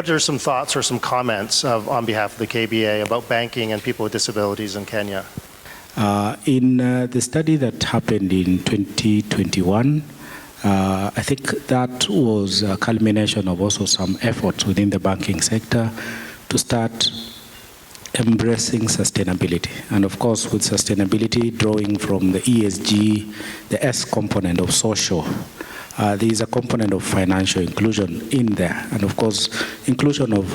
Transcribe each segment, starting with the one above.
what are some thoughts or some comments on behalf of the KBA about banking and people with disabilities in Kenya? In the study that happened in 2021, I think that was a culmination of also some efforts within the banking sector to start embracing sustainability. And of course, with sustainability drawing from the ESG, the S component of social, there is a component of financial inclusion in there. And of course, inclusion of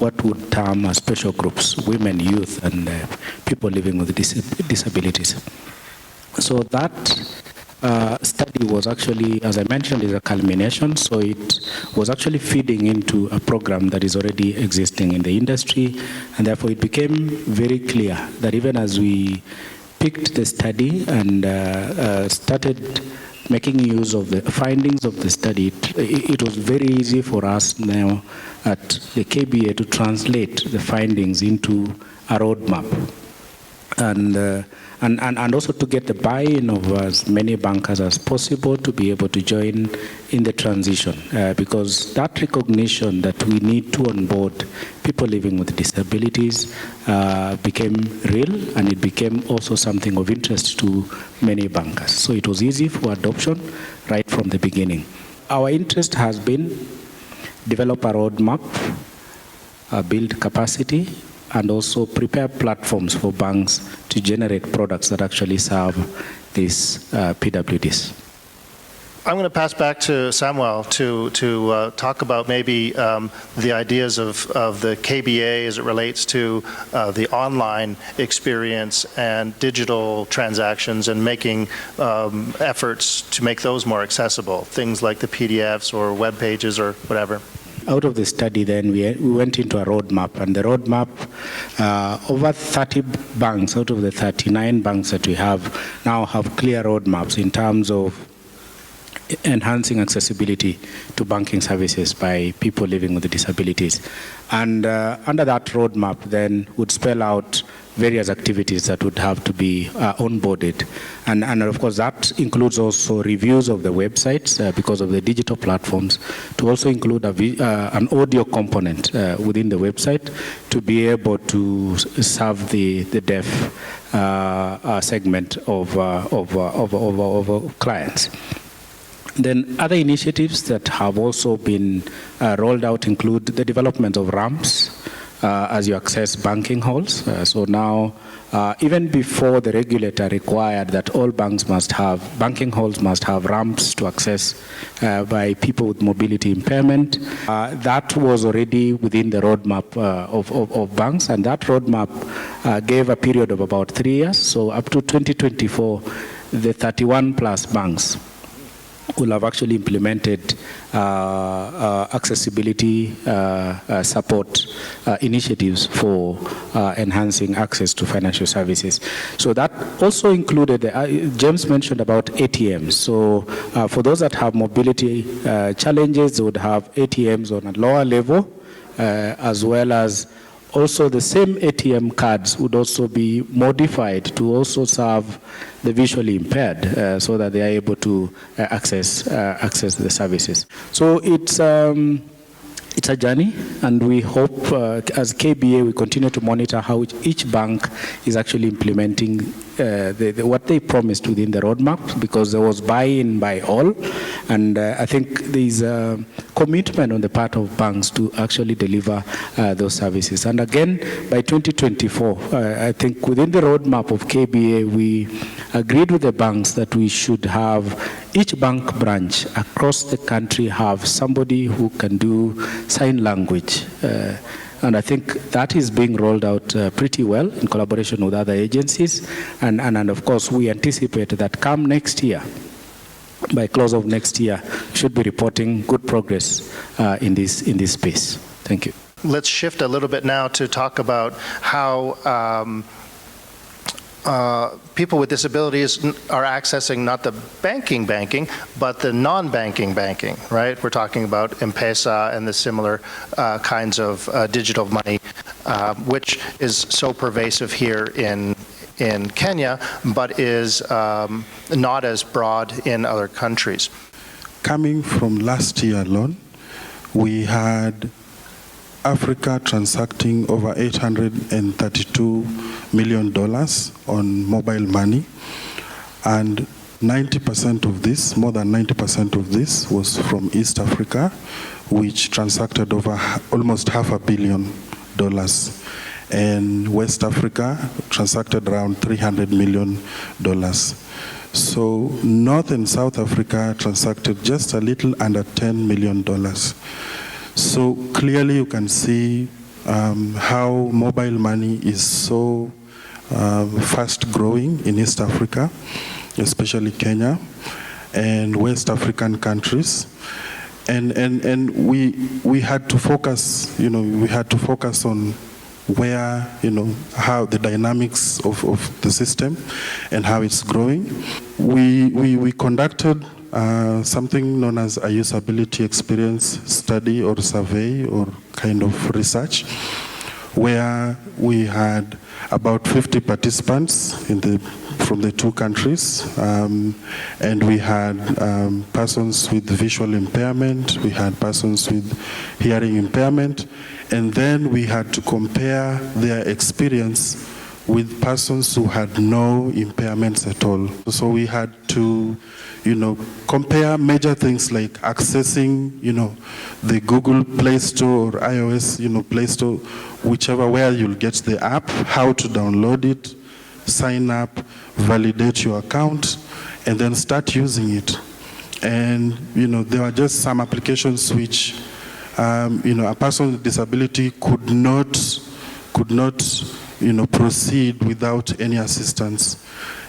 what would term as special groups, women, youth, and people living with disabilities. So that study was actually, as I mentioned, is a culmination. So it was actually feeding into a program that is already existing in the industry. And therefore, it became very clear that even as we picked the study and started making use of the findings of the study, it was very easy for us now at the KBA to translate the findings into a roadmap. And also to get the buy-in of as many bankers as possible to be able to join in the transition, because that recognition that we need to onboard people living with disabilities became real, and it became also something of interest to many bankers. So it was easy for adoption right from the beginning. Our interest has been develop a roadmap, build capacity, and also prepare platforms for banks to generate products that actually serve these PWDs. I'm going to pass back to Samuel to talk about maybe the ideas of the KBA as it relates to the online experience and digital transactions and making efforts to make those more accessible, things like the PDFs or web pages or whatever. Out of the study then, we went into a roadmap, and the roadmap, over 30 banks out of the 39 banks that we have now have clear roadmaps in terms of enhancing accessibility to banking services by people living with disabilities. And under that roadmap then would spell out various activities that would have to be onboarded. And of course that includes also reviews of the websites because of the digital platforms, to also include an audio component within the website to be able to serve the deaf segment of clients. Then other initiatives that have also been rolled out include the development of ramps as you access banking halls. So now, even before the regulator required that all banks must have, banking halls must have ramps to access by people with mobility impairment, that was already within the roadmap of banks, and that roadmap gave a period of about 3 years. So up to 2024, the 31 plus banks will have actually implemented accessibility support initiatives for enhancing access to financial services. So that also included, James mentioned about ATMs. So for those that have mobility challenges, they would have ATMs on a lower level, as well as also the same ATM cards would also be modified to also serve the visually impaired, so that they are able to access the services. So it's a journey, and we hope as KBA we continue to monitor how each bank is actually implementing what they promised within the roadmap, because there was buy-in by all, and I think there is a commitment on the part of banks to actually deliver those services. And again, by 2024, I think within the roadmap of KBA, we agreed with the banks that we should have each bank branch across the country have somebody who can do sign language. And I think that is being rolled out pretty well in collaboration with other agencies. And of course, we anticipate that come next year, by close of next year, should be reporting good progress in this space. Thank you. Let's shift a little bit now to talk about how people with disabilities are accessing not the banking, but the non-banking banking, right? We're talking about M-Pesa and the similar kinds of digital money, which is so pervasive here in Kenya, but is not as broad in other countries. Coming from last year alone, we had Africa transacting over $832 million on mobile money, and 90% of this, more than 90% of this, was from East Africa, which transacted over almost $500 million. And West Africa transacted around $300 million. So North and South Africa transacted just a little under $10 million. So clearly you can see how mobile money is so fast growing in East Africa, especially Kenya and West African countries. And we had to focus, we had to focus on where, how the dynamics of the system and how it's growing. We conducted something known as a usability experience study or survey or kind of research, where we had about 50 participants from the two countries, and we had persons with visual impairment, we had persons with hearing impairment, and then we had to compare their experience with persons who had no impairments at all. So we had to, compare major things like accessing, the Google Play Store or iOS, Play Store, whichever, where you'll get the app, how to download it, sign up, validate your account, and then start using it. And, there were just some applications which, a person with disability could not, proceed without any assistance.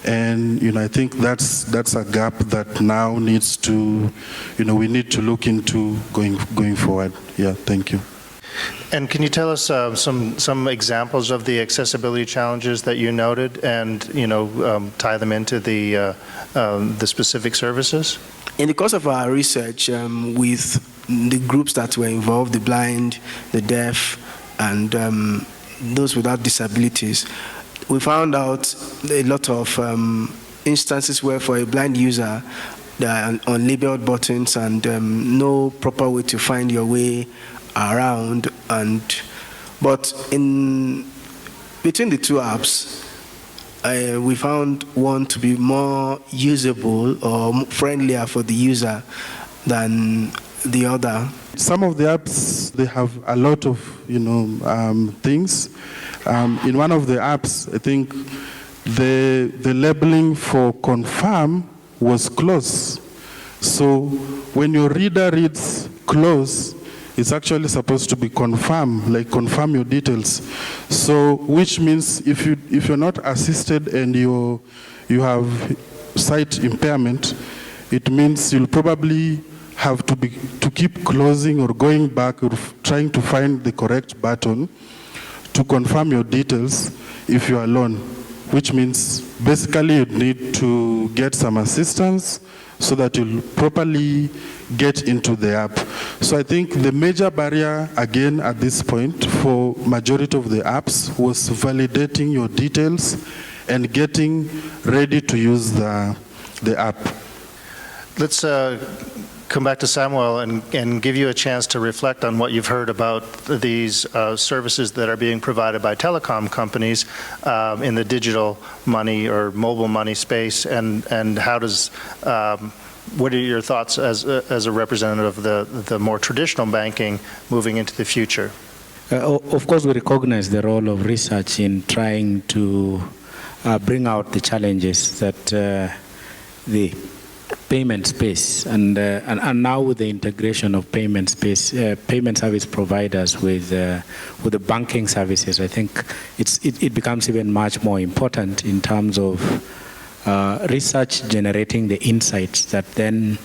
And, I think that's a gap that now needs to, we need to look into going forward. Yeah, thank you. And can you tell us some examples of the accessibility challenges that you noted, and tie them into the specific services? In the course of our research with the groups that were involved, the blind, the deaf, and those without disabilities, we found out a lot of instances where, for a blind user, there are unlabeled buttons and no proper way to find your way around. But between the two apps, we found one to be more usable or friendlier for the user than the other. Some of the apps, they have a lot of things. In one of the apps, I think the labeling for confirm was close. So when your reader reads close, it's actually supposed to be confirm, like confirm your details. So, which means if you're not assisted and you have sight impairment, it means you'll probably have to keep closing or going back or trying to find the correct button to confirm your details if you're alone, which means basically you need to get some assistance so that you'll properly get into the app. So I think the major barrier, again, at this point for majority of the apps was validating your details and getting ready to use the app. Let's come back to Samuel and give you a chance to reflect on what you've heard about these services that are being provided by telecom companies in the digital money or mobile money space, and how does what are your thoughts as a representative of the more traditional banking moving into the future? Of course, we recognize the role of research in trying to bring out the challenges that the payment space and now with the integration of payment space, payment service providers with the banking services, I think it becomes even much more important in terms of research generating the insights that then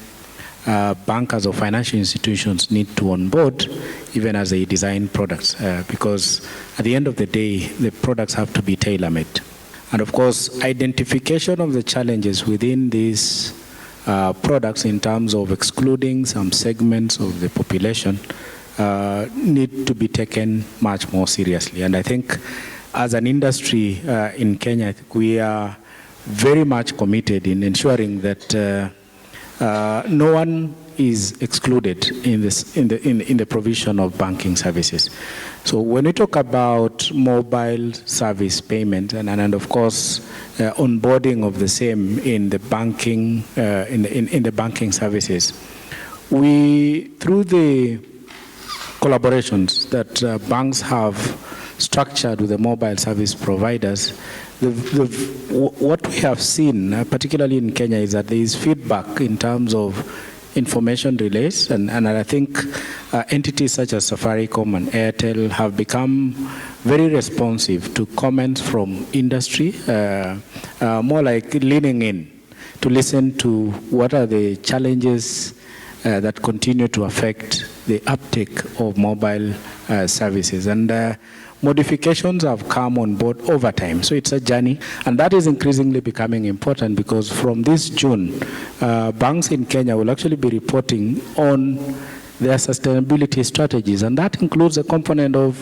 bankers or financial institutions need to onboard even as they design products, because at the end of the day, the products have to be tailor-made. And of course, identification of the challenges within these products in terms of excluding some segments of the population need to be taken much more seriously. And I think as an industry in Kenya, I think we are very much committed in ensuring that no one is excluded in the provision of banking services. So when we talk about mobile service payment and of course onboarding of the same in the banking in the banking services, we through the collaborations that banks have structured with the mobile service providers, what we have seen, particularly in Kenya, is that there is feedback in terms of information relays, and I think entities such as Safaricom and Airtel have become very responsive to comments from industry, more like leaning in to listen to what are the challenges that continue to affect the uptake of mobile services. And modifications have come on board over time. So it's a journey, and that is increasingly becoming important because from this June, banks in Kenya will actually be reporting on their sustainability strategies, and that includes a component of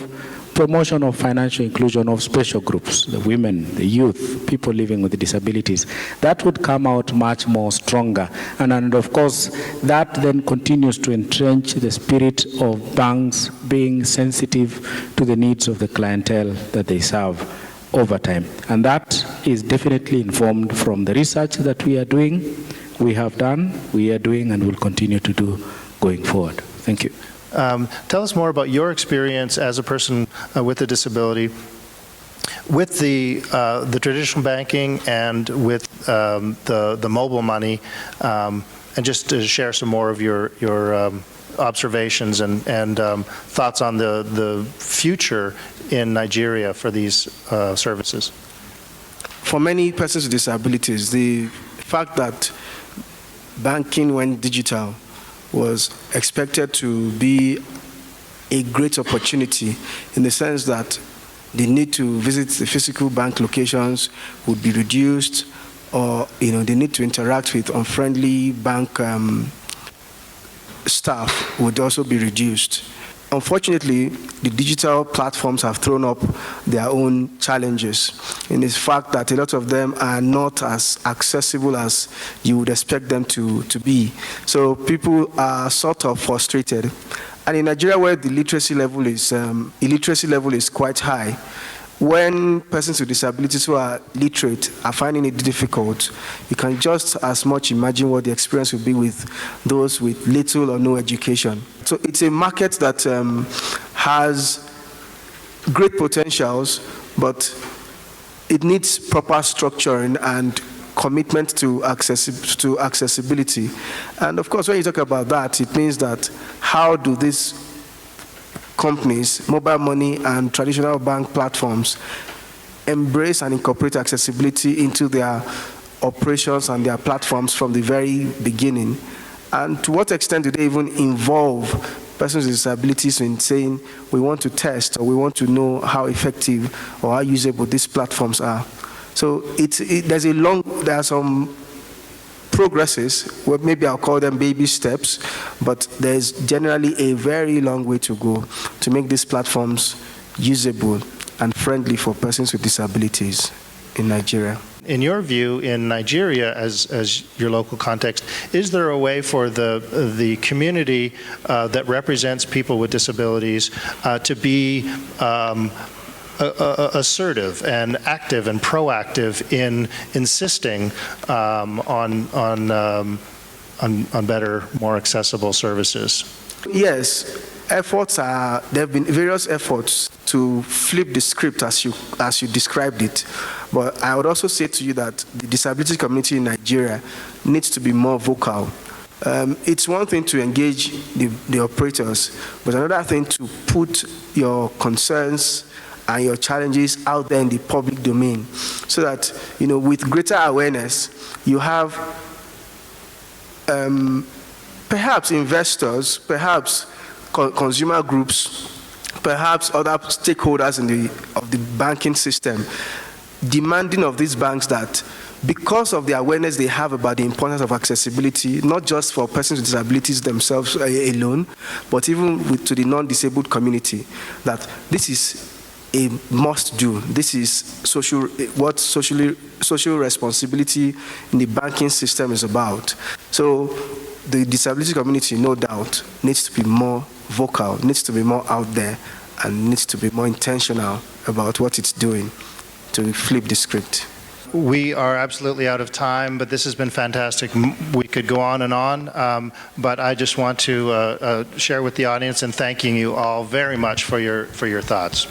promotion of financial inclusion of special groups, the women, the youth, people living with disabilities. That would come out much more stronger. And of course, that then continues to entrench the spirit of banks being sensitive to the needs of the clientele that they serve over time. And that is definitely informed from the research that we are doing, we have done, we are doing, and will continue to do going forward. Thank you. Tell us more about your experience as a person with a disability with the traditional banking and with the mobile money, and just to share some more of your observations and thoughts on the future in Nigeria for these services. For many persons with disabilities, the fact that banking went digital was expected to be a great opportunity in the sense that the need to visit the physical bank locations would be reduced, or the need to interact with unfriendly bank staff would also be reduced. Unfortunately, the digital platforms have thrown up their own challenges in the fact that a lot of them are not as accessible as you would expect them to be. So people are sort of frustrated. And in Nigeria, where the illiteracy level is quite high, when persons with disabilities who are literate are finding it difficult, you can just as much imagine what the experience will be with those with little or no education. So it's a market that has great potentials, but it needs proper structuring and commitment to accessibility. And of course, when you talk about that, it means that how do these companies, mobile money and traditional bank platforms, embrace and incorporate accessibility into their operations and their platforms from the very beginning? And to what extent do they even involve persons with disabilities in saying, we want to test or we want to know how effective or how usable these platforms are? So there are some progresses, well, maybe I'll call them baby steps, but there's generally a very long way to go to make these platforms usable and friendly for persons with disabilities in Nigeria. In your view, in Nigeria, as your local context, is there a way for the community that represents people with disabilities to be assertive and active and proactive in insisting on better, more accessible services? Yes, there have been various efforts to flip the script as you described it. But I would also say to you that the disability community in Nigeria needs to be more vocal. It's one thing to engage the operators, but another thing to put your concerns and your challenges out there in the public domain, so that with greater awareness, you have perhaps investors, perhaps consumer groups, perhaps other stakeholders of the banking system demanding of these banks that, because of the awareness they have about the importance of accessibility, not just for persons with disabilities themselves alone, but even to the non-disabled community, that this is a must-do. This is what social responsibility in the banking system is about. So the disability community, no doubt, needs to be more vocal, needs to be more out there, and needs to be more intentional about what it's doing to flip the script. We are absolutely out of time, but this has been fantastic. We could go on and on, but I just want to share with the audience and thanking you all very much for your thoughts.